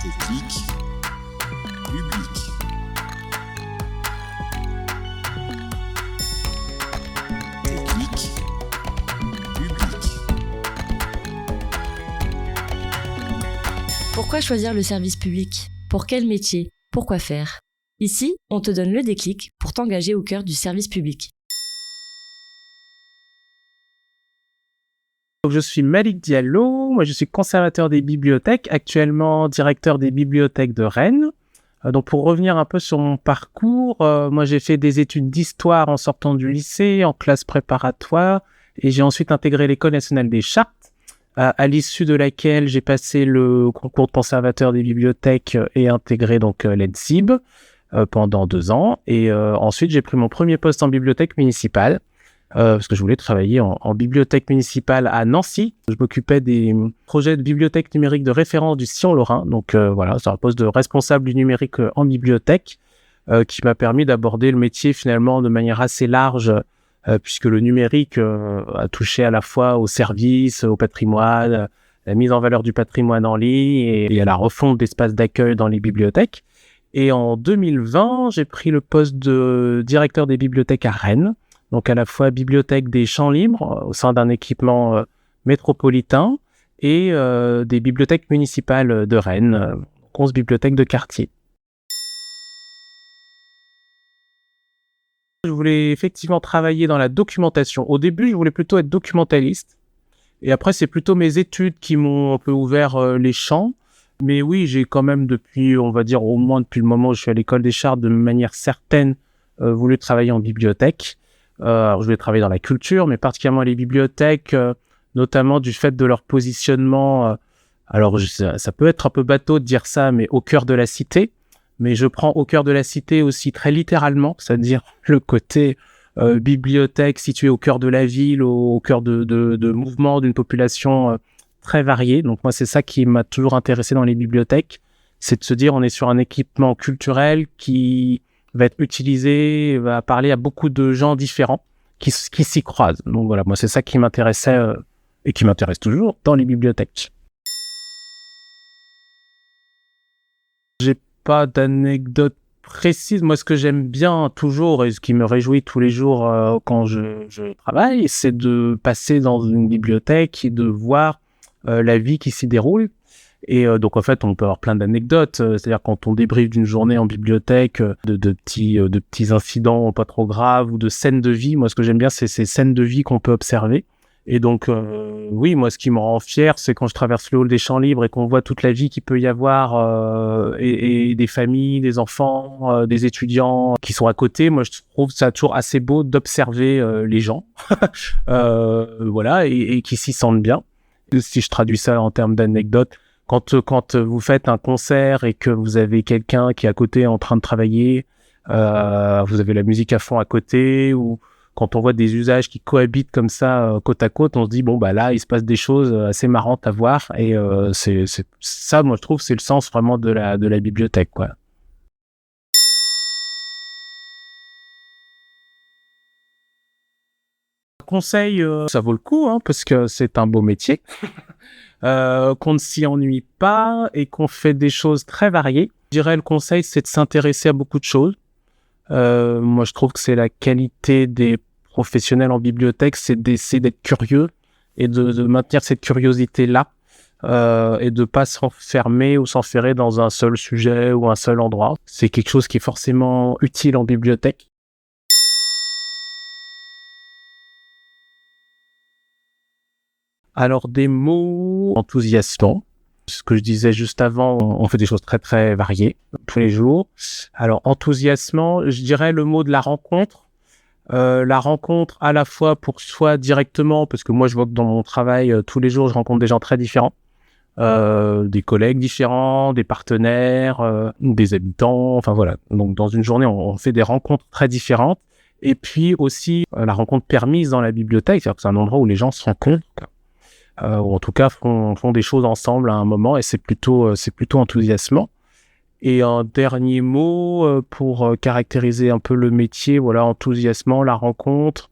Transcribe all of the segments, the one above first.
Technique publique. Technique publique. Pourquoi choisir le service public ? Pour quel métier ? Pourquoi faire ? Ici, on te donne le déclic pour t'engager au cœur du service public. Je suis Malik Diallo, moi je suis conservateur des bibliothèques, actuellement directeur des bibliothèques de Rennes. Donc pour revenir un peu sur mon parcours, moi j'ai fait des études d'histoire en sortant du lycée, en classe préparatoire, et j'ai ensuite intégré l'École nationale des chartes, à l'issue de laquelle j'ai passé le concours de conservateur des bibliothèques et intégré donc l'ENSIB pendant 2 ans. Et ensuite j'ai pris mon premier poste en bibliothèque municipale. Parce que je voulais travailler en bibliothèque municipale à Nancy. Je m'occupais des projets de bibliothèque numérique de référence du Sion-Lorrain. Donc voilà, c'est un poste de responsable du numérique en bibliothèque qui m'a permis d'aborder le métier finalement de manière assez large puisque le numérique a touché à la fois au service, au patrimoine, la mise en valeur du patrimoine en ligne et à la refonte d'espaces d'accueil dans les bibliothèques. Et en 2020, j'ai pris le poste de directeur des bibliothèques à Rennes. Donc à la fois bibliothèque des champs libres au sein d'un équipement métropolitain et des bibliothèques municipales de Rennes, 11 bibliothèques de quartier. Je voulais effectivement travailler dans la documentation. Au début, je voulais plutôt être documentaliste. Et après, c'est plutôt mes études qui m'ont un peu ouvert les champs. Mais oui, j'ai quand même depuis, on va dire au moins depuis le moment où je suis à l'école des chartes, de manière certaine, voulu travailler en bibliothèque. Alors, je voulais travailler dans la culture, mais particulièrement les bibliothèques, notamment du fait de leur positionnement. Alors, ça peut être un peu bateau de dire ça, mais au cœur de la cité. Mais je prends au cœur de la cité aussi très littéralement, c'est-à-dire le côté bibliothèque située au cœur de la ville, au cœur de mouvements d'une population très variée. Donc moi, c'est ça qui m'a toujours intéressé dans les bibliothèques, c'est de se dire on est sur un équipement culturel qui va être utilisé, va parler à beaucoup de gens différents qui s'y croisent. Donc voilà, moi c'est ça qui m'intéressait et qui m'intéresse toujours dans les bibliothèques. J'ai pas d'anecdote précise. Moi, ce que j'aime bien toujours et ce qui me réjouit tous les jours quand je travaille, c'est de passer dans une bibliothèque et de voir la vie qui s'y déroule. Et donc en fait on peut avoir plein d'anecdotes, c'est-à-dire quand on débriefe d'une journée en bibliothèque, de petits incidents pas trop graves ou de scènes de vie. Moi ce que j'aime bien c'est ces scènes de vie qu'on peut observer. Et donc oui, moi ce qui me rend fier c'est quand je traverse le hall des champs libres et qu'on voit toute la vie qu'il peut y avoir et des familles, des enfants, des étudiants qui sont à côté. Moi je trouve ça toujours assez beau d'observer les gens voilà et qui s'y sentent bien. Si je traduis ça en termes d'anecdotes, quand vous faites un concert et que vous avez quelqu'un qui est à côté en train de travailler, vous avez la musique à fond à côté, ou quand on voit des usages qui cohabitent comme ça côte à côte, on se dit bon bah là il se passe des choses assez marrantes à voir et c'est ça, moi je trouve c'est le sens vraiment de la bibliothèque quoi. Conseil, ça vaut le coup parce que c'est un beau métier. Qu'on ne s'y ennuie pas et qu'on fait des choses très variées. Je dirais le conseil, c'est de s'intéresser à beaucoup de choses. Moi, je trouve que c'est la qualité des professionnels en bibliothèque, c'est d'essayer d'être curieux et de maintenir cette curiosité-là et de pas s'enfermer ou s'enferrer dans un seul sujet ou un seul endroit. C'est quelque chose qui est forcément utile en bibliothèque. Alors, des mots enthousiasmants. Ce que je disais juste avant, on fait des choses très, très variées tous les jours. Alors, enthousiasmant, je dirais le mot de la rencontre. La rencontre à la fois pour soi directement, parce que moi, je vois que dans mon travail, tous les jours, je rencontre des gens très différents. Des collègues différents, des partenaires, des habitants, enfin voilà. Donc, dans une journée, on fait des rencontres très différentes. Et puis aussi, la rencontre permise dans la bibliothèque, c'est-à-dire que c'est un endroit où les gens se rencontrent, ou en tout cas font des choses ensemble à un moment et c'est plutôt enthousiasmant. Et un dernier mot pour caractériser un peu le métier, voilà, enthousiasmant, la rencontre.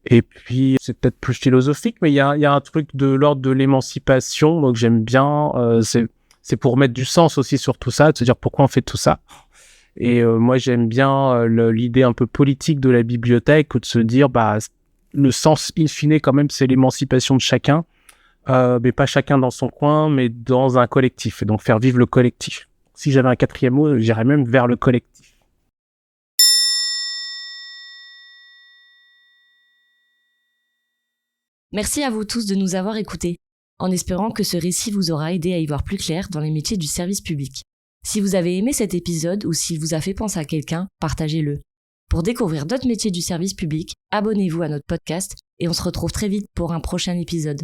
Et puis c'est peut-être plus philosophique, mais il y a un truc de l'ordre de l'émancipation, donc j'aime bien. C'est c'est pour mettre du sens aussi sur tout ça, de se dire pourquoi on fait tout ça. Et moi, j'aime bien l'idée un peu politique de la bibliothèque, ou de se dire, le sens in fine, quand même, c'est l'émancipation de chacun, mais pas chacun dans son coin, mais dans un collectif, et donc faire vivre le collectif. Si j'avais un 4e mot, j'irais même vers le collectif. Merci à vous tous de nous avoir écoutés, en espérant que ce récit vous aura aidé à y voir plus clair dans les métiers du service public. Si vous avez aimé cet épisode ou s'il vous a fait penser à quelqu'un, partagez-le. Pour découvrir d'autres métiers du service public, abonnez-vous à notre podcast et on se retrouve très vite pour un prochain épisode.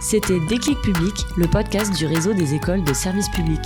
C'était Déclic Public, le podcast du réseau des écoles de service public.